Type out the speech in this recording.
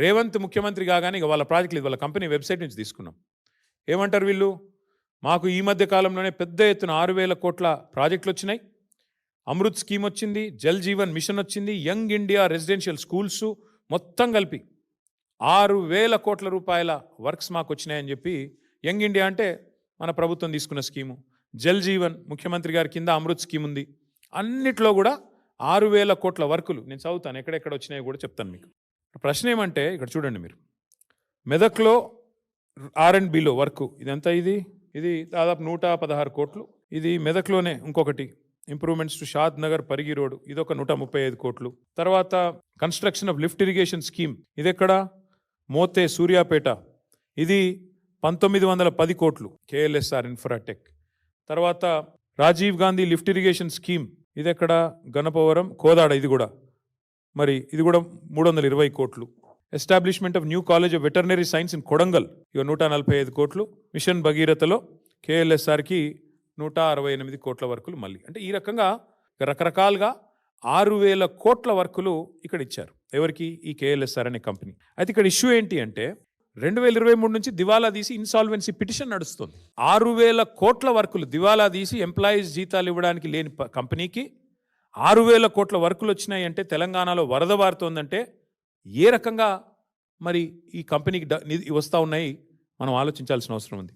రేవంత్ ముఖ్యమంత్రి కాగానే ఇక వాళ్ళ ప్రాజెక్టులు వాళ్ళ కంపెనీ వెబ్సైట్ నుంచి తీసుకున్నాం. ఏమంటారు వీళ్ళు? మాకు ఈ మధ్య కాలంలోనే పెద్ద ఎత్తున 6,000 కోట్ల ప్రాజెక్టులు వచ్చినాయి, అమృత్ స్కీమ్ వచ్చింది, జల్ జీవన్ మిషన్ వచ్చింది, యంగ్ ఇండియా రెసిడెన్షియల్ స్కూల్స్ మొత్తం కలిపి 6,000 కోట్ల రూపాయల వర్క్స్ మాకు వచ్చినాయని చెప్పి, యంగ్ ఇండియా అంటే మన ప్రభుత్వం తీసుకున్న స్కీము, జల్ జీవన్ ముఖ్యమంత్రి గారి కింద అమృత్ స్కీమ్ ఉంది, అన్నిట్లో కూడా 6,000 కోట్ల వర్కులు. నేను చదువుతాను ఎక్కడెక్కడ వచ్చినాయో కూడా చెప్తాను మీకు. ప్రశ్న ఏమంటే ఇక్కడ చూడండి మీరు, మెదక్లో R&Bలో వర్క్ ఇదంతా ఇది దాదాపు 116 కోట్లు. ఇది మెదక్లోనే ఇంకొకటి improvements to Shad Nagar Parigi road, ఇదొక 135 కోట్లు. తర్వాత construction of lift irrigation scheme, ఇది ఎక్కడ? మోతే సూర్యాపేట, ఇది 1910 కోట్లు KLSR ఇన్ఫ్రాటెక్. తర్వాత Rajiv Gandhi lift irrigation scheme, ఇది ఎక్కడ? గణపవరం కోదాడ, ఇది కూడా 320 కోట్లు. Establishment of new college of veterinary science in Kodangal, ఇక 145 కోట్లు. మిషన్ భగీరథలో KLSRకి 168 కోట్ల వర్కులు. మళ్ళీ అంటే ఈ రకంగా రకరకాలుగా 6,000 కోట్ల వర్కులు ఇక్కడ ఇచ్చారు. ఎవరికి? ఈ KLSR అనే కంపెనీ. అయితే ఇక్కడ ఇష్యూ ఏంటి అంటే 2023 నుంచి దివాలా తీసి ఇన్సాల్వెన్సీ పిటిషన్ నడుస్తుంది. 6,000 కోట్ల వర్కులు దివాలా తీసి ఎంప్లాయీస్ జీతాలు ఇవ్వడానికి లేని కంపెనీకి 6,000 కోట్ల వర్కులు వచ్చినాయి అంటే, తెలంగాణలో వరద వారుతోందంటే ఏ రకంగా మరి ఈ కంపెనీకి వస్తూ ఉన్నాయి మనం ఆలోచించాల్సిన అవసరం ఉంది.